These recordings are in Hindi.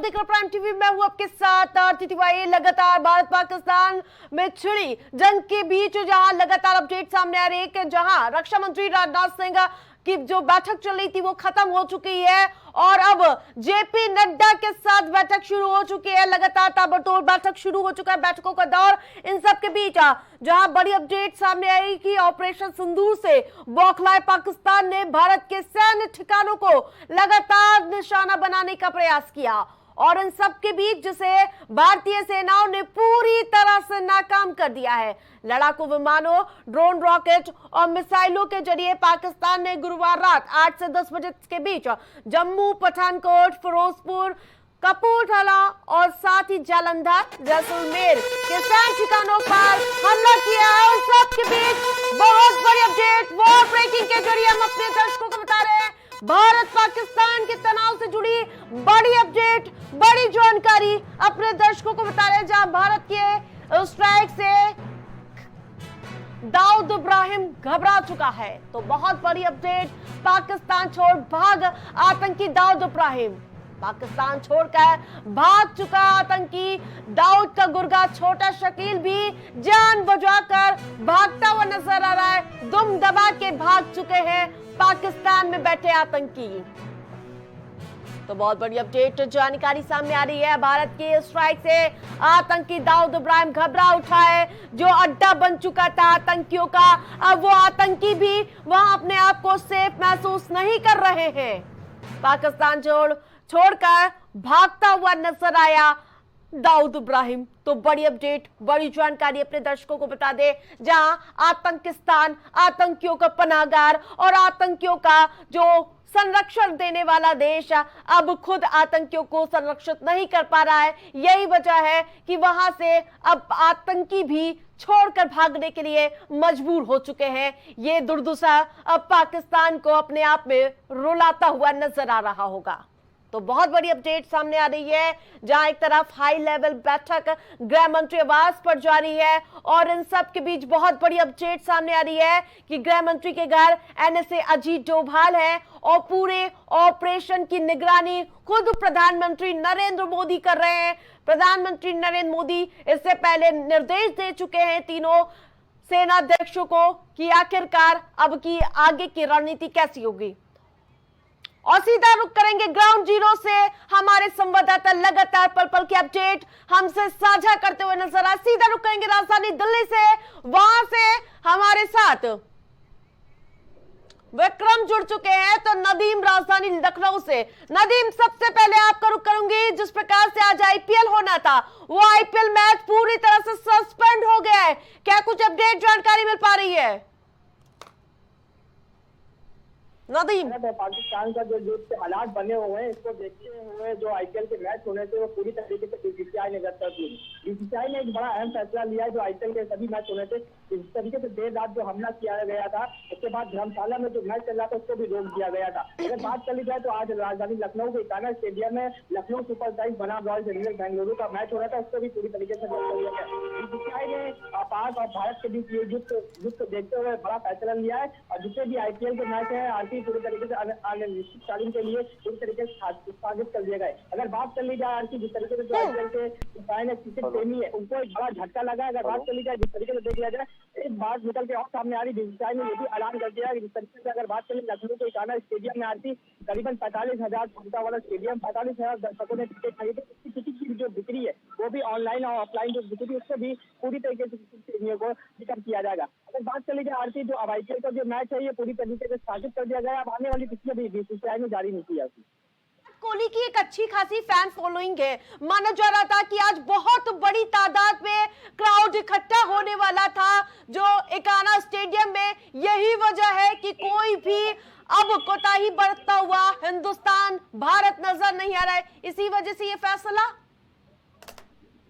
देख रहे प्राइम टीवी। मैं हूं आपके साथ आरती तिवारी। लगातार भारत पाकिस्तान में छिड़ी जंग के बीच जहां लगातार अपडेट सामने आ रही है कि जहां रक्षा मंत्री राजनाथ सिंह की जो बैठक चल रही थी वो खत्म हो चुकी है और अब जेपी नड्डा के साथ बैठक शुरू हो चुकी है। लगातार ताबड़तोड़ बैठक शुरू हो चुका है, बैठकों का दौर। इन सब के बीच जहां बड़ी अपडेट सामने आई कि ऑपरेशन सिंदूर से बौखलाए पाकिस्तान ने भारत के सैन्य ठिकानों को लगातार निशाना बनाने का प्रयास किया और इन सब के बीच जिसे भारतीय सेनाओं ने पूरी तरह से नाकाम कर दिया है। लड़ाकू विमानों, ड्रोन, रॉकेट और मिसाइलों के जरिए पाकिस्तान ने गुरुवार रात 8 से 10 बजे के बीच जम्मू, पठानकोट, फिरोजपुर, कपूरथला और साथ ही जालंधर, जैसलमेर के सैन्य ठिकानों पर हमला किया है। और सबके बीच बहुत बड़ी अपडेट वॉर ब्रेकिंग के जरिए हम अपने दर्शकों को बता रहे हैं। भारत पाकिस्तान के तनाव से जुड़ी बड़ी अपडेट, बड़ी जानकारी अपने दर्शकों को बता रहे हैं। जहां भारत के स्ट्राइक से दाऊद इब्राहिम घबरा चुका है, तो बहुत बड़ी अपडेट, पाकिस्तान छोड़ भाग आतंकी दाऊद इब्राहिम। पाकिस्तान छोड़कर भाग चुका आतंकी दाऊद का गुर्गा छोटा शकील भी जान बचाकर भागता हुआ नजर आ रहा है। दुम दबा के भाग चुके हैं पाकिस्तान में बैठे आतंकी। तो बहुत बड़ी अपडेट जानकारी सामने आ रही है। भारत के स्ट्राइक से आतंकी दाऊद इब्राहिम घबरा उठा है, जो अड्डा बन चुका था आतंकियों का। अब वो आतंकी भी वहां अपने आप को सेफ महसूस नहीं कर रहे हैं। पाकिस्तान छोड़कर भागता हुआ नजर आया दाऊद इब्राहिम। तो बड़ी अपडेट, बड़ी जानकारी अपने दर्शकों को बता दे, जहां आतंकिस्तान आतंकियों का पनाहगार और आतंकियों का जो संरक्षण देने वाला देश अब खुद आतंकियों को संरक्षित नहीं कर पा रहा है। यही वजह है कि वहां से अब आतंकी भी छोड़कर भागने के लिए मजबूर हो चुके हैं। ये दुर्दशा अब पाकिस्तान को अपने आप में रुलाता हुआ नजर आ रहा होगा। तो बहुत बड़ी अपडेट सामने आ रही है, जहां एक तरफ हाई लेवल बैठक गृह मंत्री आवास पर जारी है और इन सब के बीच बहुत बड़ी अपडेट सामने आ रही है कि गृह मंत्री के घर एनएसए अजीत डोभाल है और पूरे ऑपरेशन की निगरानी खुद प्रधानमंत्री नरेंद्र मोदी कर रहे हैं। प्रधानमंत्री नरेंद्र मोदी इससे पहले निर्देश दे चुके हैं तीनों सेनाध्यक्षों को कि आखिरकार अब की आगे की रणनीति कैसी होगी। और सीधा रुक करेंगे ग्राउंड जीरो से। हमारे संवाददाता लगातार पल पल की अपडेट हमसे साझा करते हुए नजर आ। सीधा रुक करेंगे राजधानी दिल्ली से, वहां से हमारे साथ विक्रम जुड़ चुके हैं। तो नदीम राजधानी लखनऊ से। नदीम, सबसे पहले आपका रुक करूंगी। जिस प्रकार से आज आईपीएल होना था, वो आईपीएल मैच पूरी तरह से सस्पेंड हो गया है। क्या कुछ अपडेट जानकारी मिल पा रही है नदीम? पाकिस्तान का जो हालात बने हुए हैं, इसको देखते हुए जो आईपीएल के मैच होने थे वो पूरी तरीके से बीसीसीआई ने रद्द कर दी। बीसीसीआई ने एक बड़ा अहम फैसला लिया है। जो आईपीएल के सभी मैच होने थे, इस तरीके से देर रात जो हमला किया गया था, उसके बाद धर्मशाला में जो मैच चल रहा था उसको भी रोक दिया गया था। अगर बात चली जाए तो आज राजधानी लखनऊ के इकाना स्टेडियम में लखनऊ सुपर जायंट्स बनाम रॉयल चैलेंजर्स बेंगलुरु का मैच हो रहा था, उसको भी पूरी तरीके से रोक दिया गया। बीसीसीआई ने पाक और भारत के बीच ये युद्ध देखते हुए बड़ा फैसला लिया है और जितने भी आईपीएल के मैच है आरती पूरी तरीके से अनिश्चितकालीन के लिए पूरी तरीके से स्थगित कर दिया गया। अगर बात चली जाए आरती, जिस तरीके से जो आईपीएल के क्रिकेट प्रेमी है उनको एक बड़ा झटका लगा है। अगर बात चली जाए जिस तरीके से देख लिया जाए, एक बात निकल के और सामने आ रही, बीसीसीआई ने ये भी ऐलान कर दिया है कि जिस तरीके से अगर बात चले लखनऊ के इकाना स्टेडियम में आरती करीबन 45,000 क्षमता वाला स्टेडियम, 45,000 दर्शकों ने टिकट खरीदे। टिकट की जो बिक्री है वो भी ऑनलाइन और ऑफलाइन जो बिक्री उसको भी पूरी तरीके से प्रेमियों को टिकट किया जाएगा। अगर बात चली जाए आरती, जो अब आईपीएल का जो मैच है ये पूरी तरीके से स्थगित कर दिया गया। अब आने वाली तिथियां भी बीसीसीआई ने जारी नहीं किया। कोहली की एक अच्छी खासी फैन फॉलोइंग है। माना जा रहा था कि आज बहुत बड़ी तादाद में क्राउड इकट्ठा होने वाला था जो इकाना स्टेडियम में। यही वजह है कि कोई भी अब कोताही बरतता हुआ हिंदुस्तान, भारत नजर नहीं आ रहा है। इसी वजह से ये फैसला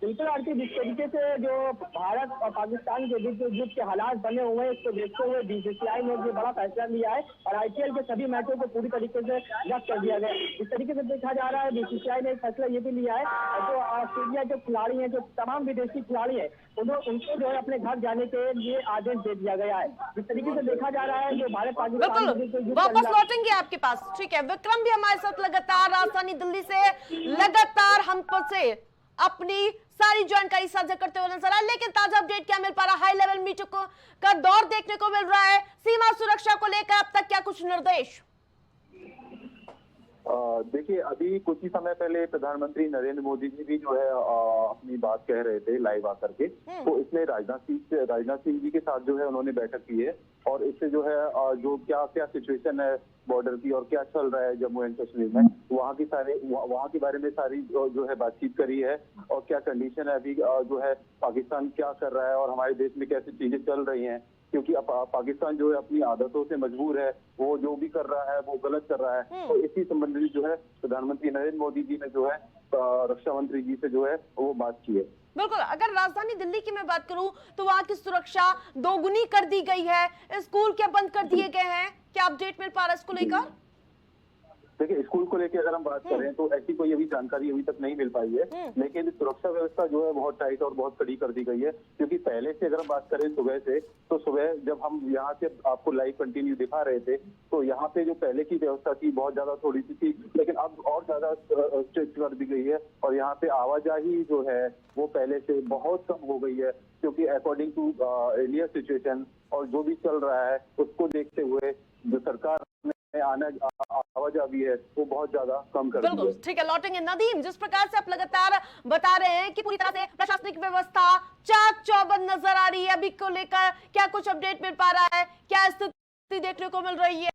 बिल्कुल आरती, जिस तरीके से जो भारत और पाकिस्तान के बीच जो युद्ध के हालात बने हुए हैं, इसको देखते हुए बीसीसीआई ने ये बड़ा फैसला लिया है और आईपीएल के सभी मैचों को पूरी तरीके से रद्द कर दिया गया। इस तरीके से देखा जा रहा है, बीसीसीआई ने एक फैसला ये भी लिया है जो ऑस्ट्रेलिया के खिलाड़ी हैं, जो तमाम विदेशी खिलाड़ी हैं, उनको जो है अपने घर जाने के लिए आदेश दे दिया गया है। जिस तरीके से देखा जा रहा है, जो भारत पाकिस्तान के बीच जो युद्ध वापस लौटेंगे आपके पास, ठीक है। विक्रम भी हमारे साथ लगातार राजधानी दिल्ली से लगातार हम पर से अपनी सारी जानकारी साझा करते हुए नजर आए, लेकिन ताजा अपडेट क्या मिल पा रहा है? हाई लेवल मीटिंग का दौर देखने को मिल रहा है। सीमा सुरक्षा को लेकर अब तक क्या कुछ निर्देश? देखिए, अभी कुछ ही समय पहले प्रधानमंत्री नरेंद्र मोदी जी भी जो है अपनी बात कह रहे थे लाइव आकर के, तो इसमें राजनाथ सिंह जी के साथ जो है उन्होंने बैठक की है और इससे जो है जो क्या क्या सिचुएशन है बॉर्डर की और क्या चल रहा है जम्मू एंड कश्मीर में, वहाँ के बारे में सारी जो है बातचीत करी है और क्या कंडीशन है अभी, जो है पाकिस्तान क्या कर रहा है और हमारे देश में कैसी चीजें चल रही हैं, क्योंकि अब पाकिस्तान जो है अपनी आदतों से मजबूर है, वो जो भी कर रहा है वो गलत कर रहा है। तो इसी संबंधित जो है प्रधानमंत्री नरेंद्र मोदी जी ने जो है रक्षा मंत्री जी से जो है वो बात की है। बिल्कुल, अगर राजधानी दिल्ली की मैं बात करूं तो वहां की सुरक्षा दोगुनी कर दी गई है, स्कूल क्या बंद कर दिए गए हैं, क्या अपडेट मिल पा रहा है इसको लेकर? देखिए, स्कूल को लेकर अगर हम बात करें तो ऐसी कोई अभी जानकारी अभी तक नहीं मिल पाई है, लेकिन सुरक्षा व्यवस्था जो है बहुत टाइट और बहुत कड़ी कर दी गई है। क्योंकि पहले से अगर हम बात करें सुबह से, तो सुबह जब हम यहाँ से आपको लाइव कंटिन्यू दिखा रहे थे, तो यहाँ पे जो पहले की व्यवस्था थी बहुत ज्यादा थोड़ी सी थी, लेकिन अब और ज्यादा स्ट्रिक्ट कर दी गई है और यहाँ पे आवाजाही जो है वो पहले से बहुत कम हो गई है, क्योंकि अकॉर्डिंग टू इंडिया सिचुएशन और जो भी चल रहा है उसको देखते हुए जो सरकार आवाजाही है वो बहुत ज्यादा कम कर दी है। बिल्कुल ठीक है, लौटेंगे। नदीम, जिस प्रकार से आप लगातार बता रहे हैं कि पूरी तरह से प्रशासनिक व्यवस्था चाक चौबंद नजर आ रही है, अभी को लेकर क्या कुछ अपडेट मिल पा रहा है, क्या स्थिति देखने को मिल रही है?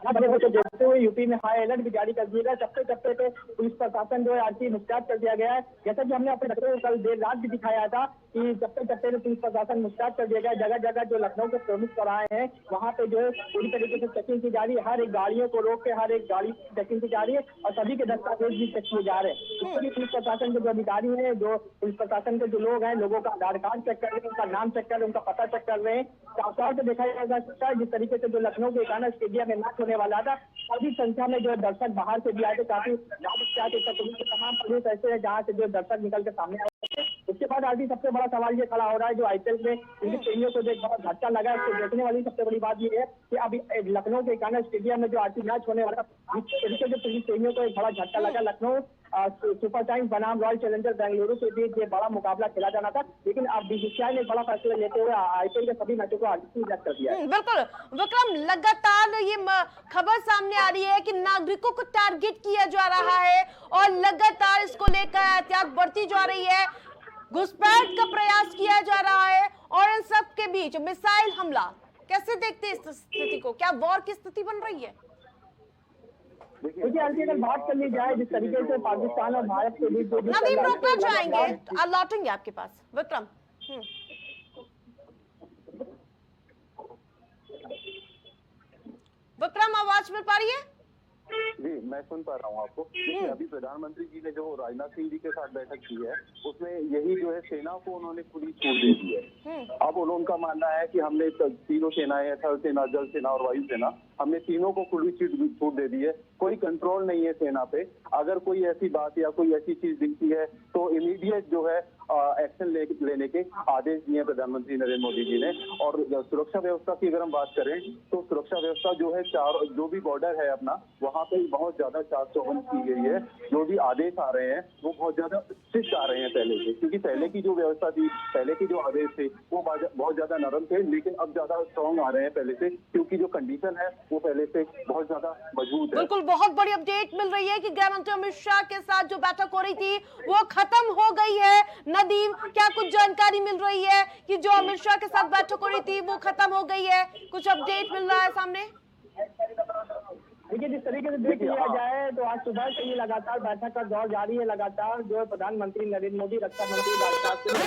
देखते हुए यूपी में हाई अलर्ट भी जारी कर दिया गया। चप्पे चप्पे पे पुलिस प्रशासन जो है आरती मुस्तैद कर दिया गया है। जैसा कि हमने अपने को कल देर रात भी दिखाया था कि चप्पे चप्पे पे पुलिस प्रशासन मुस्तैद कर दिया गया। जगह जगह जो लखनऊ के प्रमुख चौराहे हैं वहाँ पे जो है पूरी तरीके से चेकिंग की जा रही है। हर एक गाड़ियों को रोक के हर एक गाड़ी की चेकिंग की जा रही है और सभी के दस्तावेज भी चेक किए जा रहे हैं। इसके लिए पुलिस प्रशासन के जो अधिकारी हैं, जो पुलिस प्रशासन के जो लोग हैं, लोगों का आधार कार्ड चेक कर रहे हैं, उनका नाम चेक कर रहे हैं, उनका पता चेक कर रहे हैं। साफ से देखा जा सकता है जिस तरीके से जो लखनऊ के एकाना स्टेडियम में मैच होने वाला था, काफी संख्या में जो दर्शक बाहर से भी आए थे, काफी तमाम प्रदेश ऐसे हैं जहाँ से जो दर्शक निकल के सामने आए थे। उसके बाद आरती सबसे बड़ा सवाल ये खड़ा हो रहा है, जो आईपीएल में इनके प्रेमियों को एक बड़ा झटका लगा है, इसको देखने वाली सबसे बड़ी बात ये है कि अभी लखनऊ के एकाना स्टेडियम में जो आरती मैच होने वाला, जिस तरीके से पुलिस प्रेमियों को एक बड़ा झटका लगा। लखनऊ सुपर टाइम्स बनाम रॉयल चैलेंजर बेंगलुरु के बीच ये बड़ा मुकाबला खेला जाना था, लेकिन अब बीसीसीआई ने बड़ा फैसला लेते हुए आईपीएल के सभी मैचों को आरटी रद्द कर दिया है। बिल्कुल विक्रम, लगातार ये खबर सामने आ रही है कि नागरिकों को टारगेट किया जा रहा है और लगातार इसको लेकर एहतियात बढ़ती जा रही है, घुसपैठ का प्रयास किया जा रहा है और इन सब के बीच मिसाइल हमला। कैसे देखते हैं इस स्थिति को? क्या वॉर की स्थिति बन रही है? देखिए आरती, अगर बात कर ली जाए जिस तरीके से पाकिस्तान और भारत के बीच जो नदीम रोकना चाहेंगे, लौटेंगे आपके पास। विक्रम, विक्रम आवाज मिल पा रही है? जी, मैं सुन पा रहा हूँ आपको। अभी प्रधानमंत्री जी ने जो राजनाथ सिंह जी के साथ बैठक की है, उसमें यही जो है सेना को उन्होंने खुली छूट दे दी है। अब उनका मानना है कि हमने तीनों सेनाएं, थल सेना, जल सेना और वायु सेना, हमने तीनों को खुली छूट दे दी है। कोई कंट्रोल नहीं है सेना पे। अगर कोई ऐसी बात या कोई ऐसी चीज दिखती है तो इमीडिएट जो है एक्शन लेने के आदेश दिए प्रधानमंत्री नरेंद्र मोदी जी ने। और सुरक्षा व्यवस्था की अगर हम बात करें तो सुरक्षा व्यवस्था जो है जो भी बॉर्डर है अपना, वहाँ पे बहुत ज्यादा चाक चौबंद की गई है। जो भी आदेश आ रहे हैं वो बहुत ज्यादा स्ट्रिक्ट आ रहे हैं पहले से, क्योंकि पहले की जो व्यवस्था थी, पहले के जो आदेश थे वो बहुत ज्यादा नरम थे, लेकिन अब ज्यादा स्ट्रॉन्ग आ रहे हैं पहले से, क्योंकि जो कंडीशन है वो पहले से बहुत ज्यादा मजबूत है। बिल्कुल, बहुत बड़ी अपडेट मिल रही है कि गृह मंत्री अमित शाह के साथ जो बैठक हो रही थी वो खत्म हो गई है। नदीम, क्या कुछ जानकारी मिल रही है कि जो अमित शाह के साथ बैठक हो रही थी वो खत्म हो गई है? कुछ अपडेट मिल रहा है सामने? देखिए जिस तरीके से देख लिया जाए तो आज सुबह से ही लगातार बैठक का दौर जारी है। लगातार जो है प्रधानमंत्री नरेंद्र मोदी, रक्षा मंत्री राजनाथ सिंह,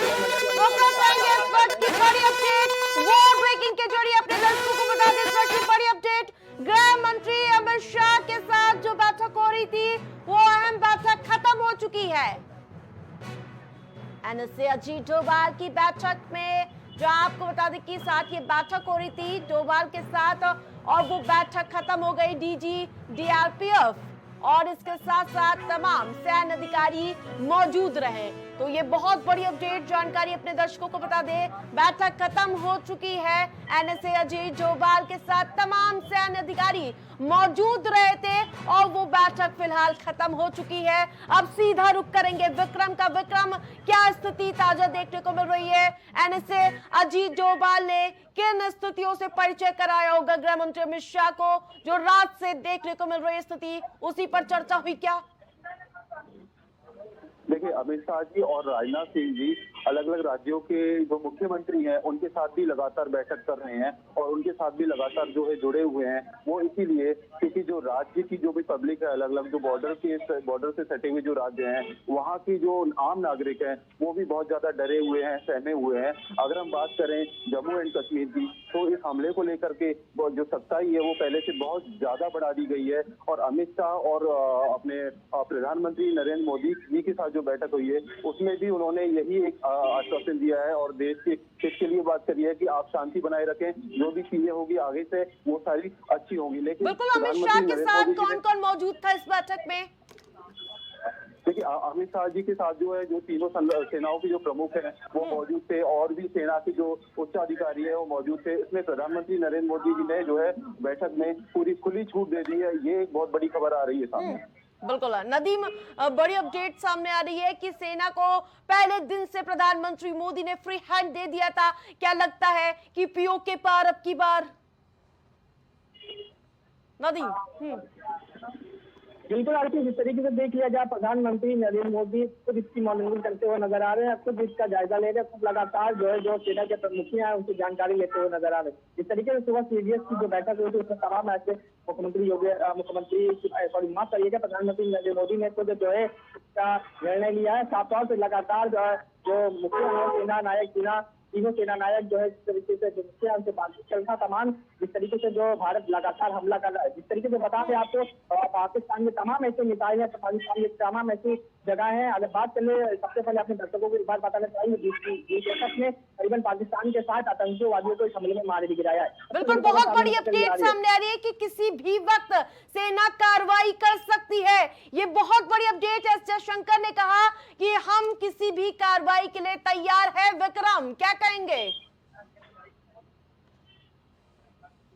ब्रेकिंग के जरिए अपने दर्शकों को बता दें इस वक्त की बड़ी अपडेट। गृह मंत्री अमित शाह के साथ जो बैठक हो रही थी वो अहम बैठक खत्म हो चुकी है। एनएसए अजीत डोभाल की बैठक में जो आपको बता दें कि साथ ये बैठक हो रही थी डोभाल के साथ और वो बैठक खत्म हो गई। डीजी डीआरपीएफ और इसके साथ साथ तमाम सैन्य अधिकारी मौजूद रहे। तो ये बहुत बड़ी अपडेट जानकारी अपने दर्शकों को बता दें, बैठक खत्म हो चुकी है। एनएसए अजीत डोभाल के साथ तमाम सैन्य अधिकारी मौजूद रहे थे और वो बैठक फिलहाल खत्म हो चुकी है। अब सीधा रुख करेंगे विक्रम का। विक्रम, क्या स्थिति ताजा देखने को मिल रही है? एनएसए अजीत डोभाल ने किन स्थितियों से परिचय कराया होगा गृह मंत्री अमित शाह को? जो रात से देखने को मिल रही स्थिति उसी पर चर्चा हुई क्या? देखिए, अमित शाह जी और राजनाथ सिंह जी अलग अलग राज्यों के जो मुख्यमंत्री हैं उनके साथ भी लगातार बैठक कर रहे हैं और उनके साथ भी लगातार जो है जुड़े हुए हैं। वो इसीलिए क्योंकि जो राज्य की जो भी पब्लिक है, अलग अलग जो बॉर्डर से सटे हुए जो राज्य हैं, वहाँ की जो आम नागरिक हैं वो भी बहुत ज्यादा डरे हुए हैं, सहमे हुए हैं। अगर हम बात करें जम्मू एंड कश्मीर की, तो इस हमले को लेकर के जो सख्ताई है वो पहले से बहुत ज्यादा बढ़ा दी गई है। और अमित शाह और अपने प्रधानमंत्री नरेंद्र मोदी जी के साथ जो बैठक हुई है उसमें भी उन्होंने यही एक आश्वासन दिया है और देश के हित के लिए बात करी है कि आप शांति बनाए रखें, जो भी चीजें होगी आगे से वो सारी अच्छी होंगी। लेकिन बिल्कुल, अमित शाह के साथ कौन कौन मौजूद था इस बैठक में? देखिए, अमित शाह जी के साथ जो है जो तीनों सेनाओं के जो प्रमुख हैं वो मौजूद थे और भी सेना के जो उच्च अधिकारी है वो मौजूद थे। इसमें प्रधानमंत्री नरेंद्र मोदी जी ने जो है बैठक में पूरी खुली छूट दे दी है। ये एक बहुत बड़ी खबर आ रही है सामने। बिल्कुल नदीम, बड़ी अपडेट सामने आ रही है कि सेना को पहले दिन से प्रधानमंत्री मोदी ने फ्री हैंड दे दिया था। क्या लगता है कि पीओके पार अब की बार? नदीम। बिल्कुल आरती, जिस तरीके से देख लिया जाए प्रधानमंत्री नरेंद्र मोदी खुद इसकी मॉनिटरिंग करते हुए नजर आ रहे हैं, खुद इसका जायजा ले रहे हैं, खुद लगातार जो है जो सेना के प्रमुखियां हैं उनकी जानकारी लेते हुए नजर आ रहे हैं। जिस तरीके से सुबह सीडीएस की जो बैठक हुई थी उसमें तमाम ऐसे मुख्यमंत्री माफ करिएगा प्रधानमंत्री नरेंद्र मोदी ने खुद जो है इसका निर्णय लिया है। साफ तौर पर लगातार जो मुखिया है सेना नायक तीनों सेना नायक जो है जिस तरीके से जो मुखिया उनसे बातचीत चल रहा तमाम जिस तरीके से जो भारत लगातार हमला कर रहा है, जिस तरीके से बता दें आपको पाकिस्तान में तमाम ऐसे मिसाइल है, पाकिस्तान में तमाम ऐसी जगह है। अगर बात चले सबसे पहले अपने दर्शकों को एक बात बताना चाहिए, बैठक में करीबन पाकिस्तान के 60 आतंकवादियों को इस हमले में मार भी गिराया है। बिल्कुल, बहुत बड़ी अपडेट सामने आ रही है कि किसी भी वक्त सेना कार्रवाई कर सकती है। ये बहुत बड़ी अपडेट है। एस जयशंकर ने कहा कि हम किसी भी कार्रवाई के लिए तैयार है। विक्रम, क्या कहेंगे?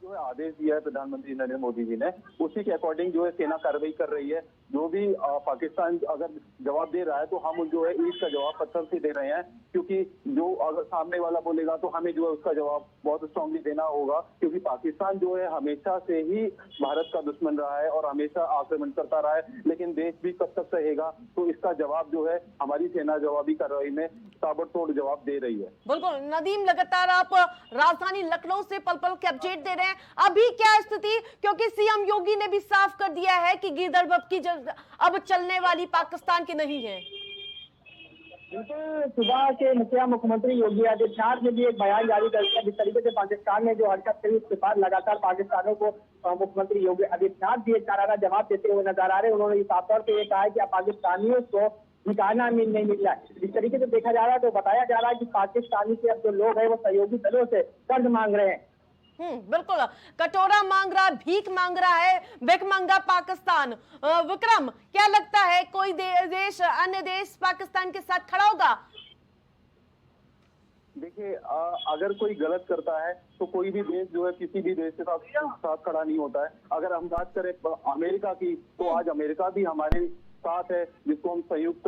जो है आदेश दिया है प्रधानमंत्री नरेंद्र मोदी जी ने, उसी के अकॉर्डिंग जो है सेना कार्रवाई कर रही है। जो भी पाकिस्तान अगर जवाब दे रहा है तो हम जो है ईट का जवाब पत्थर से दे रहे हैं, क्योंकि जो अगर सामने वाला बोलेगा तो हमें जो है उसका जवाब बहुत स्ट्रांगली देना होगा। क्योंकि पाकिस्तान जो है हमेशा से ही भारत का दुश्मन रहा है और हमेशा आक्रमण करता रहा है, लेकिन देश भी कब तक सहेगा। तो इसका जवाब जो है हमारी सेना जवाबी कार्रवाई में ताबड़तोड़ जवाब दे रही है। बिल्कुल नदीम, लगातार आप राजधानी लखनऊ से पल पल के अपडेट दे रहे हैं। अभी क्या स्थिति, क्योंकि सीएम योगी ने भी साफ कर दिया है कि गिरदर्भ की अब चलने वाली पाकिस्तान की नहीं है। बिल्कुल, सुबह के मुख्यमंत्री योगी आदित्यनाथ ने भी एक बयान जारी कर दिया। जिस तरीके से पाकिस्तान ने जो हरकत करी उसके बाद लगातार पाकिस्तानों को मुख्यमंत्री योगी आदित्यनाथ भी एक करारा जवाब देते हुए नजर आ रहे हैं। उन्होंने साफ तौर पर यह कहा है कि पाकिस्तानियों को ठिकाना नहीं मिल रहा है। जिस तरीके से देखा जा रहा है तो बताया जा रहा है कि पाकिस्तानी के अब जो लोग हैं वो सहयोगी दलों से कर्ज मांग रहे हैं। बिल्कुल, कटोरा मांग रहा, भीख मांग रहा है, भिखमंगा पाकिस्तान। विक्रम, क्या लगता है कोई देश अन्य देश पाकिस्तान के साथ खड़ा होगा? देखिए, अगर कोई गलत करता है तो कोई भी देश जो है किसी भी देश के साथ खड़ा नहीं होता है। अगर हम बात करें अमेरिका की, तो आज अमेरिका भी हमारे साथ है, जिसको हम संयुक्त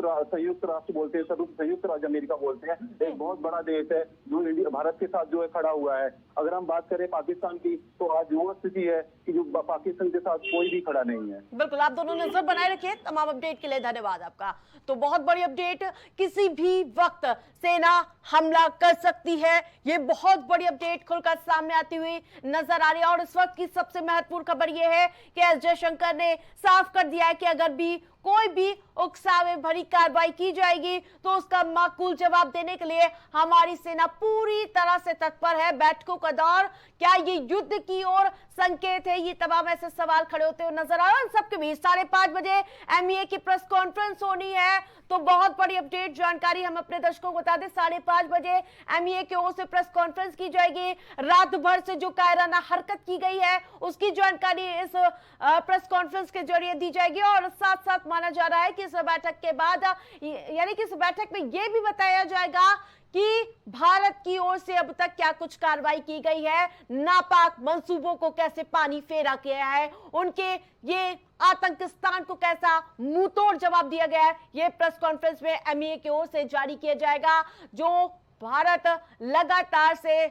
राष्ट्र बोलते हैं, संयुक्त राज्य अमेरिका बोलते हैं। एक बहुत बड़ा देश है जो भारत के साथ जो है खड़ा हुआ है। अगर हम बात करें पाकिस्तान की, तो आज वो स्थिति है कि जो पाकिस्तान के साथ कोई भी खड़ा नहीं है। बिल्कुल, आप दोनों नजर बनाए रखिए। तमाम अपडेट के लिए धन्यवाद आपका। तो बहुत बड़ी अपडेट, किसी भी वक्त सेना हमला कर सकती है। ये बहुत बड़ी अपडेट खुलकर सामने आती हुई नजर आ रही है और इस वक्त की सबसे महत्वपूर्ण खबर यह है कि एस जयशंकर ने साफ कर दिया है कि अगर भी कोई भी उकसावे भरी कार्रवाई की जाएगी तो उसका माकूल जवाब देने के लिए हमारी सेना पूरी तरह से तत्पर है। बैठकों का दौर, क्या ये युद्ध की ओर संकेत है? ये तमाम ऐसे सवाल खड़े होते हुए नजर आ रहे हैं। सबके बीच 5:30 बजे एमईए की प्रेस कॉन्फ्रेंस होनी है, तो बहुत बड़ी अपडेट जानकारी हम अपने दर्शकों को बता दें। 5:30 बजे एमईए की ओर से प्रेस कॉन्फ्रेंस की जाएगी। रात भर से जो कायराना हरकत की गई है उसकी जानकारी इस प्रेस कॉन्फ्रेंस के जरिए दी जाएगी और साथ साथ माना जा रहा है कि इस बैठक के बाद यानी कि इस बैठक में यह भी बताया जाएगा कि भारत की ओर से अब तक क्या कुछ कार्रवाई की गई है, नापाक मंसूबों को कैसे पानी फेरा गया है, उनके ये आतंकिस्तान को कैसा मुंहतोड़ जवाब दिया गया है। ये प्रेस कॉन्फ्रेंस में एमईए की ओर से जारी किया जाएगा। जो भारत लगातार से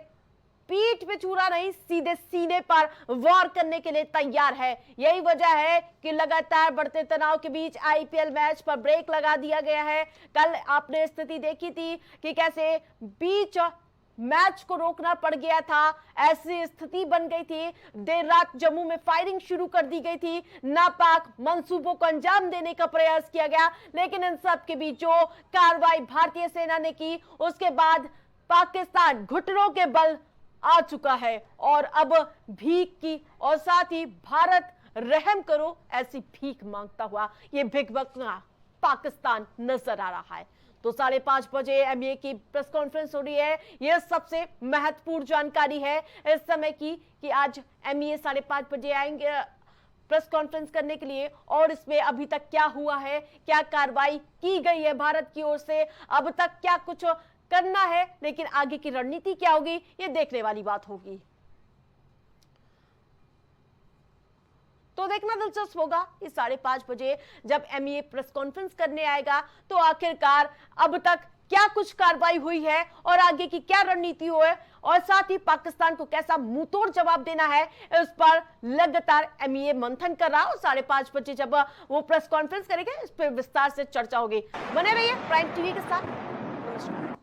पीठ पे छुरा नहीं, सीधे सीने पर वार करने के लिए तैयार है। यही वजह है कि लगातार बढ़ते तनाव के बीच आईपीएल मैच पर ब्रेक लगा दिया गया है। कल आपने स्थिति देखी थी कि कैसे बीच मैच को रोकना पड़ गया था, ऐसी स्थिति बन गई थी। देर रात जम्मू में फायरिंग शुरू कर दी गई थी, नापाक मंसूबों को अंजाम देने का प्रयास किया गया, लेकिन इन सब के बीच जो कार्रवाई भारतीय सेना ने की उसके बाद पाकिस्तान घुटनों के बल आ चुका है और अब भीख की और साथ ही भारत रहम करो ऐसी भीख मांगता हुआ ये भिखमंगा पाकिस्तान नजर आ रहा है। तो 5:30 बजे एमईए की प्रेस कॉन्फ्रेंस हो रही है। यह सबसे महत्वपूर्ण जानकारी है इस समय की कि आज एमईए 5:30 बजे आएंगे प्रेस कॉन्फ्रेंस करने के लिए और इसमें अभी तक क्या हुआ है, क्या कार्रवाई की गई है भारत की ओर से, अब तक क्या कुछ करना है, लेकिन आगे की रणनीति क्या होगी ये देखने वाली बात होगी। तो देखना दिलचस्प होगा कि 5:30 बजे जब एमईए प्रेस कॉन्फ्रेंस करने आएगा तो आखिरकार अब तक क्या कुछ कार्रवाई हुई है और आगे की क्या रणनीति हो है और साथ ही पाकिस्तान को कैसा मुंहतोड़ जवाब देना है, इस पर लगातार एमईए मंथन कर रहा है और 5:30 बजे जब वो प्रेस कॉन्फ्रेंस करेंगे इस पर विस्तार से चर्चा होगी। बने रहिए प्राइम टीवी के साथ। नमस्कार।